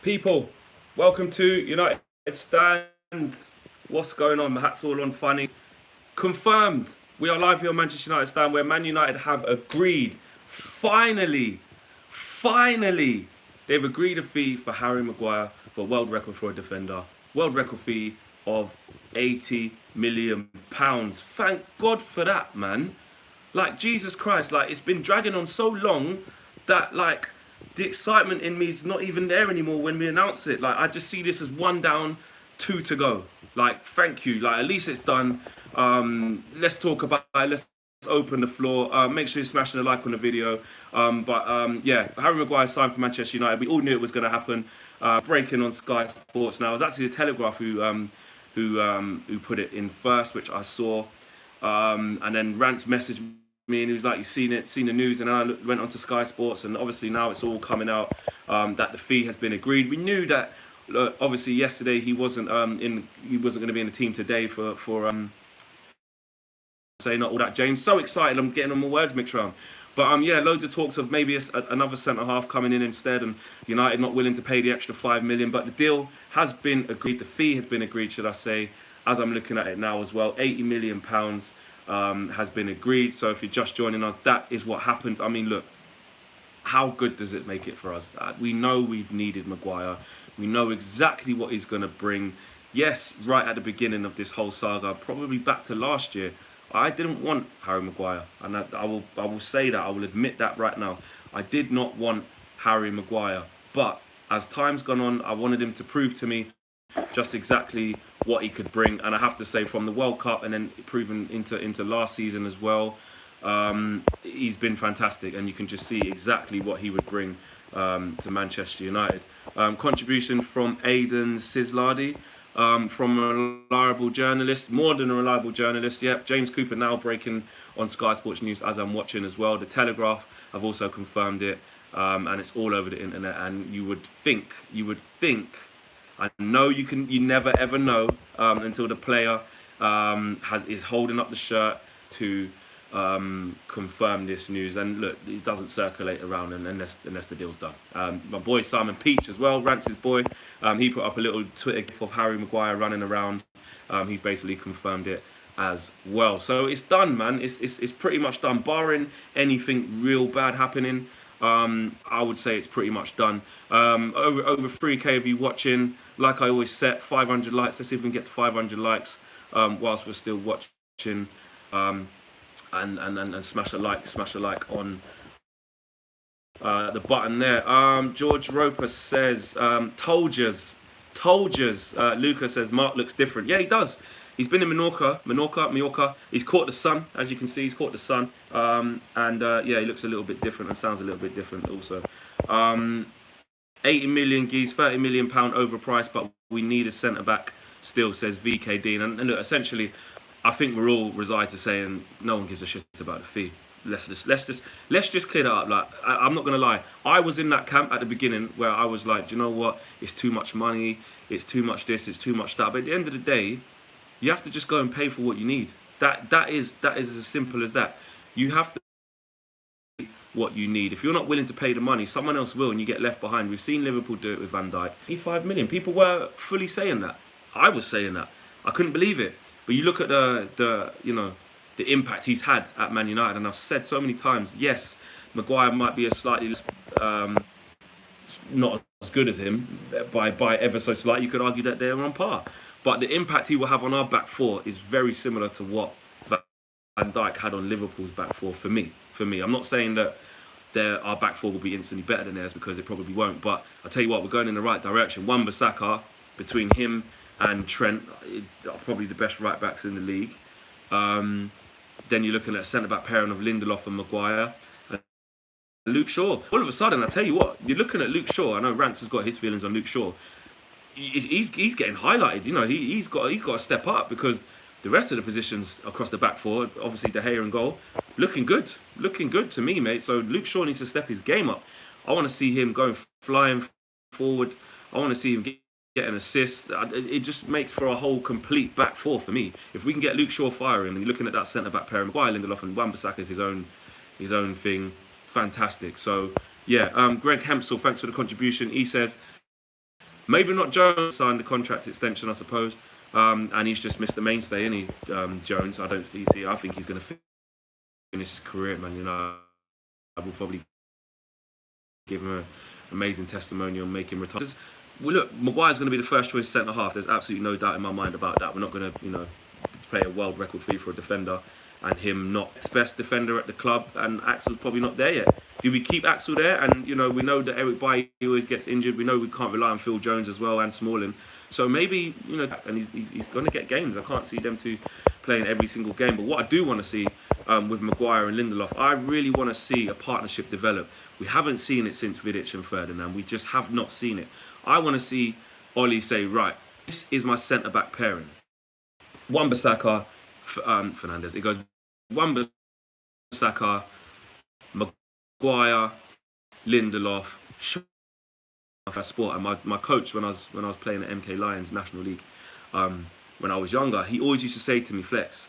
People, welcome to United Stand. What's going on? The hat's all on funny. Confirmed. We are live here on Manchester United Stand where Man United have agreed. Finally, they've agreed a fee for Harry Maguire for a world record for a defender. World record fee of £80 million. Thank God for that, man. Like, Jesus Christ, like, it's been dragging on so long that, like, the excitement in me is not even there anymore when we announce it. Like, I just see this as one down, two to go. Like, thank you. Like, at least it's done. Let's talk about it. Let's open the floor. Make sure you're smashing a like on the video. Yeah, Harry Maguire signed for Manchester United. We all knew it was going to happen. Breaking on Sky Sports now. It was actually the Telegraph who put it in first, which I saw. And then Rance messaged me and he was like, "You've seen it, seen the news," and I went onto Sky Sports, and obviously now it's all coming out that the fee has been agreed. We knew that obviously yesterday he wasn't going to be in the team today for saying all that. James, so excited, I'm getting all my words mixed around. But yeah, loads of talks of maybe another centre half coming in instead, and United not willing to pay the extra £5 million. But the deal has been agreed. The fee has been agreed, should I say? As I'm looking at it now as well, £80 million has been agreed. So if you're just joining us, that is what happens. I mean, look, how good does it make it for us? We know we've needed Maguire. We know exactly what he's going to bring. Yes, right at the beginning of this whole saga, probably back to last year, I didn't want Harry Maguire, and I will say that. I will admit that right now. I did not want Harry Maguire, but as time's gone on, I wanted him to prove to me just exactly what he could bring. And I have to say, from the World Cup and then proven into last season as well, he's been fantastic, and you can just see exactly what he would bring to Manchester United. Contribution from Aidan Sisladi. From a reliable journalist, more than a reliable journalist. Yep, James Cooper now breaking on Sky Sports News as I'm watching as well. The Telegraph have also confirmed it, and it's all over the internet. And you would think, I know you never ever know until the player is holding up the shirt to confirm this news. And look, it doesn't circulate around unless the deal's done. My boy Simon Peach as well, Rance's boy, he put up a little Twitter gif of Harry Maguire running around. He's basically confirmed it as well. So it's done, man. It's pretty much done, barring anything real bad happening. I would say it's pretty much done. Over 3K of you watching. Like I always set, 500 likes. Let's see if we can get to 500 likes whilst we're still watching. And smash a like on the button there. George Roper says, told yous. Luca says, Mark looks different. Yeah, he does. He's been in Mallorca. He's caught the sun, as you can see. He's caught the sun. Yeah, he looks a little bit different and sounds a little bit different also. 80 million geese, £30 million overpriced, but we need a centre back still, says VK Dean. And look, essentially, I think we're all resigned to saying no one gives a shit about the fee. Let's just clear that up. Like, I'm not gonna lie, I was in that camp at the beginning where I was like, do you know what? It's too much money. It's too much this. It's too much that. But at the end of the day, you have to just go and pay for what you need. That is as simple as that. You have to pay what you need. If you're not willing to pay the money, someone else will, and you get left behind. We've seen Liverpool do it with Van Dijk. 5 million. People were fully saying that. I was saying that. I couldn't believe it. But you look at the impact he's had at Man United, and I've said so many times, yes, Maguire might be a slightly less, not as good as him by ever so slight. You could argue that they're on par, but the impact he will have on our back four is very similar to what Van Dijk had on Liverpool's back four. For me, I'm not saying that our back four will be instantly better than theirs, because it probably won't. But I tell you what, we're going in the right direction. Wan-Bissaka, between him and Trent, are probably the best right backs in the league. Then you're looking at a centre back pairing of Lindelof and Maguire. And Luke Shaw. All of a sudden, I tell you what, you're looking at Luke Shaw. I know Rance has got his feelings on Luke Shaw. He's getting highlighted. You know, he's got to step up, because the rest of the positions across the back four, obviously De Gea and goal, looking good to me, mate. So Luke Shaw needs to step his game up. I want to see him going flying forward. I want to see him get an assist. It just makes for a whole complete back four for me. If we can get Luke Shaw firing, and you're looking at that centre back pair, Maguire, Lindelof, and Wan-Bissaka is his own thing. Fantastic. So yeah, Greg Hempsel, thanks for the contribution. He says, Maybe not Jones signed the contract extension, I suppose. And he's just missed the mainstay, isn't he, Jones? I don't think I think he's going to finish his career, man. You know, I will probably give him an amazing testimonial and make him retire. Well, look, Maguire's going to be the first choice centre half. There's absolutely no doubt in my mind about that. We're not going to, you know, pay a world record fee for a defender, and him not his best defender at the club, and Axel's probably not there yet. Do we keep Axel there? And, you know, we know that Eric Bailly always gets injured. We know we can't rely on Phil Jones as well and Smalling. So maybe, you know, and he's going to get games. I can't see them two playing every single game. But what I do want to see with Maguire and Lindelof, I really want to see a partnership develop. We haven't seen it since Vidic and Ferdinand. We just have not seen it. I want to see Ollie say, right, this is my centre-back pairing. Wan-Bissaka, Fernandes. It goes Wan-Bissaka, Maguire, Lindelof, sport. And my coach when I was playing at MK Lions National League, when I was younger, he always used to say to me, Flex,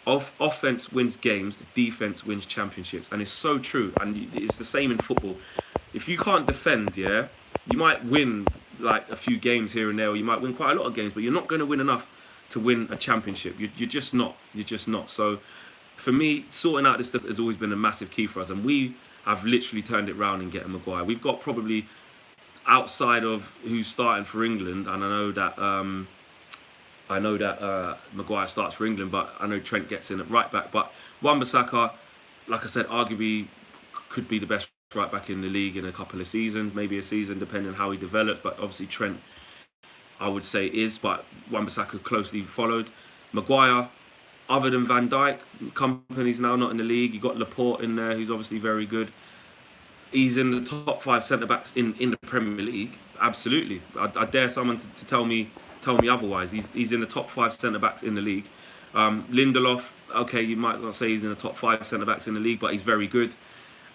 offense wins games, defense wins championships. And it's so true. And it's the same in football. If you can't defend, yeah, you might win like a few games here and there, or you might win quite a lot of games, but you're not going to win enough to win a championship. You're just not. You're just not. So for me, sorting out this stuff has always been a massive key for us. And we have literally turned it round in getting Maguire. We've got probably, outside of who's starting for England, and I know that Maguire starts for England, but I know Trent gets in at right back. But Wan-Bissaka, like I said, arguably could be the best right back in the league in a couple of seasons, maybe a season, depending on how he develops. But obviously Trent, I would say, is, but Wan-Bissaka closely followed. Maguire, other than Van Dijk, Kompany's now not in the league. You got Laporte in there, who's obviously very good. He's in the top 5 centre backs in the Premier League. Absolutely, I dare someone to tell me otherwise. He's in the top 5 centre backs in the league. Lindelof, okay, you might not say he's in the top 5 centre backs in the league, but he's very good.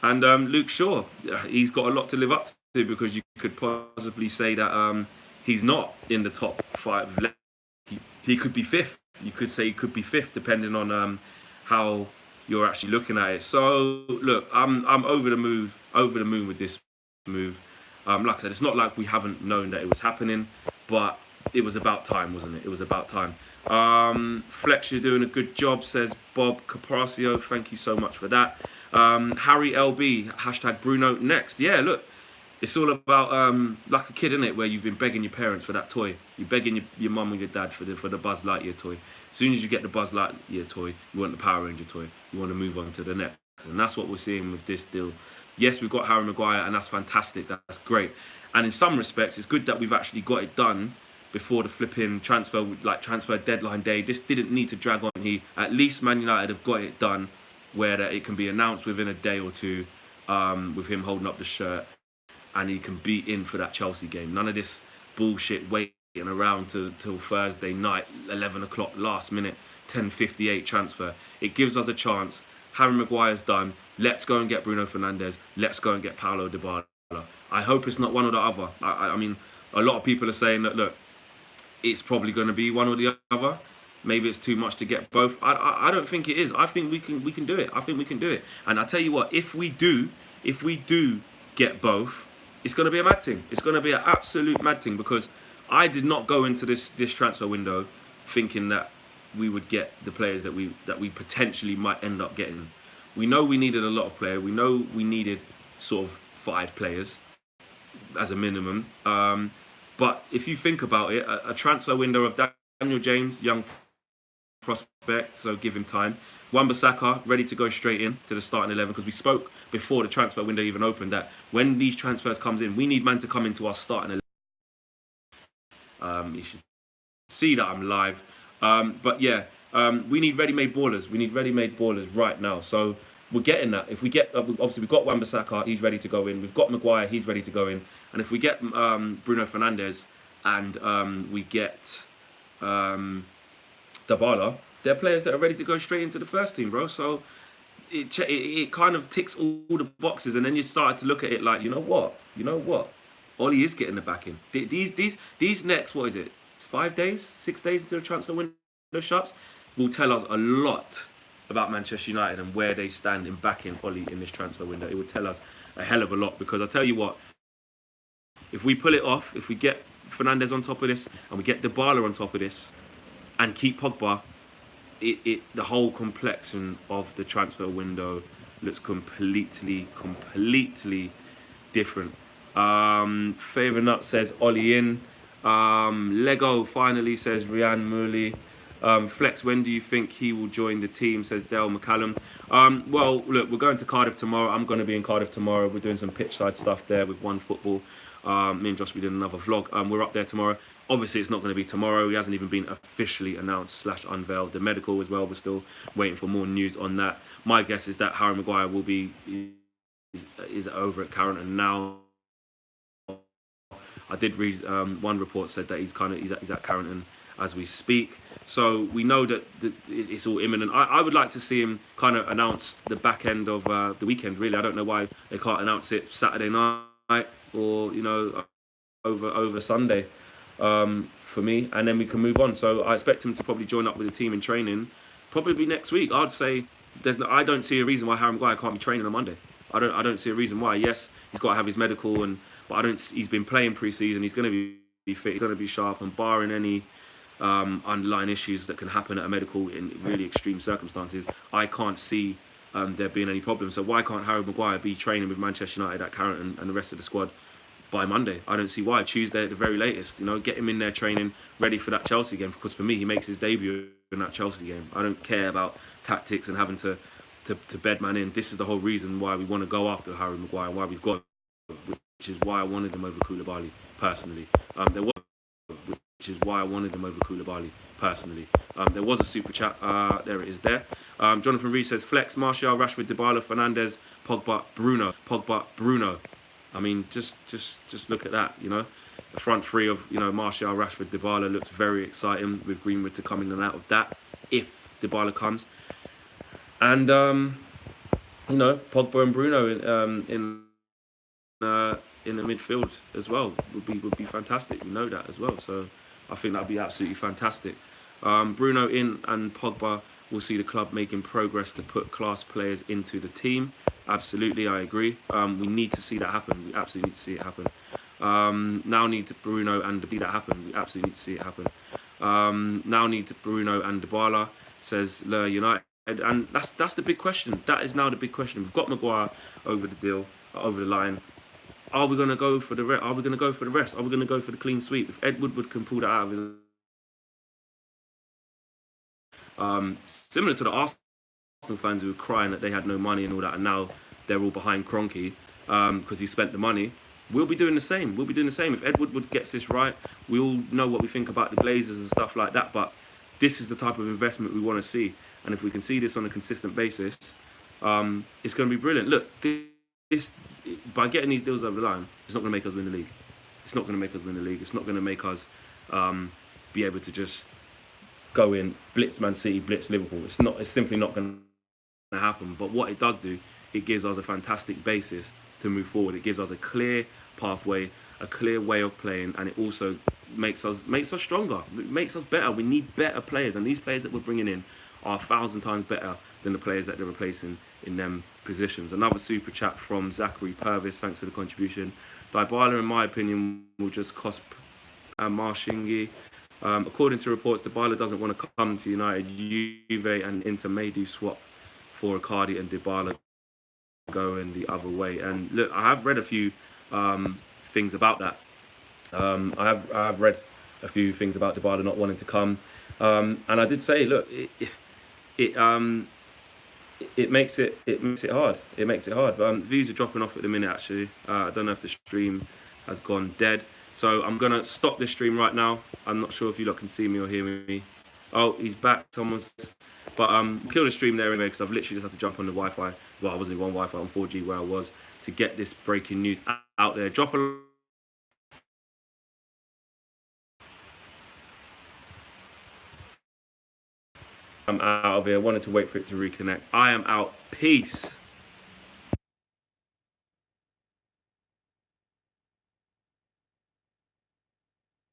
And Luke Shaw, he's got a lot to live up to, because you could possibly say that he's not in the top 5. He could be 5th. You could say he could be 5th, depending on how you're actually looking at it. So look, I'm over the moon with this move. Like I said, it's not like we haven't known that it was happening, but it was about time, wasn't it? It was about time. Flex, you're doing a good job, says Bob Caprasio. Thank you so much for that. Harry LB, hashtag Bruno next. Yeah, look, it's all about like a kid, isn't it, where you've been begging your parents for that toy. You're begging your mum and your dad for the Buzz Lightyear toy. As soon as you get the Buzz Lightyear toy, you want the Power Ranger toy. You want to move on to the next. And that's what we're seeing with this deal. Yes, we've got Harry Maguire, and that's fantastic. That's great. And in some respects, it's good that we've actually got it done before the flipping transfer deadline day. This didn't need to drag on. At least Man United have got it done, where it can be announced within a day or two, with him holding up the shirt, and he can be in for that Chelsea game. None of this bullshit waiting around till Thursday night, 11 o'clock, last minute, 10:58 transfer. It gives us a chance. Harry Maguire's done. Let's go and get Bruno Fernandes. Let's go and get Paulo Dybala. I hope it's not one or the other. I mean, a lot of people are saying that, look, it's probably going to be one or the other. Maybe it's too much to get both. I don't think it is. I think we can do it. I think we can do it. And I tell you what, if we do get both, it's going to be a mad thing. It's going to be an absolute mad thing, because I did not go into this transfer window thinking that we would get the players that we potentially might end up getting. We know we needed a lot of players. We know we needed sort of 5 players as a minimum. But if you think about it, a transfer window of Daniel James, young prospect, so give him time. Wan-Bissaka, ready to go straight in to the starting 11, because we spoke before the transfer window even opened that when these transfers comes in, we need man to come into our starting 11. You should see that I'm live. But yeah, we need ready-made ballers. We need ready-made ballers right now. So we're getting that. If we get, obviously we've got Wan-Bissaka, he's ready to go in. We've got Maguire, he's ready to go in. And if we get Bruno Fernandes and we get Dybala, they're players that are ready to go straight into the first team, bro. So it kind of ticks all the boxes, and then you start to look at it like, you know what, Ollie is getting the backing. These next, what is it, 5 days, 6 days until the transfer window shuts, will tell us a lot about Manchester United and where they stand in backing Ollie in this transfer window. It would tell us a hell of a lot, because I tell you what, if we pull it off, if we get Fernandes on top of this, and we get Dybala on top of this, and keep Pogba, the whole complexion of the transfer window looks completely different. Favor Nut says Ollie in. Lego finally says Ryan Murley. Flex, when do you think he will join the team? Says Dale McCallum. Well, look, we're going to Cardiff tomorrow. I'm going to be in Cardiff tomorrow. We're doing some pitch side stuff there with One Football. Me and Josh, we did another vlog. We're up there tomorrow. Obviously, it's not going to be tomorrow. He hasn't even been officially announced / unveiled. The medical as well. We're still waiting for more news on that. My guess is that Harry Maguire will be is over at Carrington now. I did read one report said that he's at Carrington as we speak. So we know that it's all imminent. I would like to see him kind of announced the back end of the weekend. Really, I don't know why they can't announce it Saturday night or over Sunday for me, and then we can move on. So I expect him to probably join up with the team in training, probably next week. I'd say I don't see a reason why Harry Maguire can't be training on Monday. I don't see a reason why. Yes, he's got to have his medical, but he's been playing pre-season. He's going to be fit. He's going to be sharp, and barring any underlying issues that can happen at a medical in really extreme circumstances, I can't see there being any problems. So why can't Harry Maguire be training with Manchester United at Carrington and the rest of the squad by Monday? I don't see why. Tuesday at the very latest. Get him in there training, ready for that Chelsea game. Because for me, he makes his debut in that Chelsea game. I don't care about tactics and having to bed man in. This is the whole reason why we want to go after Harry Maguire, why we've got, which is why I wanted him over Koulibaly personally. Which is why I wanted him over Koulibaly personally. There was a super chat. There it is there. Jonathan Reed says, Flex, Martial, Rashford, Dybala, Fernandes, Pogba, Bruno. I mean, just look at that, The front three of, Martial, Rashford, Dybala looks very exciting with Greenwood to come in and out of that, if Dybala comes. And, Pogba and Bruno in the midfield as well would be fantastic. We know that as well. So I think that'd be absolutely fantastic. Bruno in and Pogba will see the club making progress to put class players into the team. Absolutely, I agree. We need to see that happen. We absolutely need to see it happen. Now need Bruno and see that happen. We absolutely need to see it happen. Now need Bruno and Dybala, says Le United. And that's the big question. That is now the big question. We've got Maguire over the deal, over the line. Are we going to go for the rest? Are we going to go for the rest? Are we going to go for the clean sweep? If Ed Woodward can pull that out of his... similar to the Arsenal fans who were crying that they had no money and all that, and now they're all behind Kroenke because he spent the money. We'll be doing the same. We'll be doing the same. If Ed Woodward gets this right, we all know what we think about the Glazers and stuff like that, but this is the type of investment we want to see. And if we can see this on a consistent basis, it's going to be brilliant. Look, this by getting these deals over the line, it's not going to make us win the league. It's not going to make us win the league. It's not going to make us be able to just go in, blitz Man City, blitz Liverpool. It's simply not going to happen. But what it does do, it gives us a fantastic basis to move forward. It gives us a clear pathway, a clear way of playing, and it also makes us stronger. It makes us better. We need better players, and these players that we're bringing in are 1,000 times better than the players that they're replacing in them positions. Another super chat from Zachary Purvis. Thanks for the contribution. Dybala, in my opinion, will just cost Marshingi. According to reports, Dybala doesn't want to come to United. Juve and Inter may do swap for Icardi and Dybala going the other way. And look, I have read a few things about that. I have read a few things about Dybala not wanting to come. And I did say, look, it makes it hard. It makes it hard. Views are dropping off at the minute, actually. I don't know if the stream has gone dead. So I'm going to stop this stream right now. I'm not sure if you lot can see me or hear me. Oh, he's back. Someone's... But kill the stream there anyway, because I've literally just had to jump on the Wi-Fi. Well, I wasn't even on Wi-Fi, on 4G where I was, to get this breaking news out there. Drop a... I'm out of here. I wanted to wait for it to reconnect. I am out. Peace.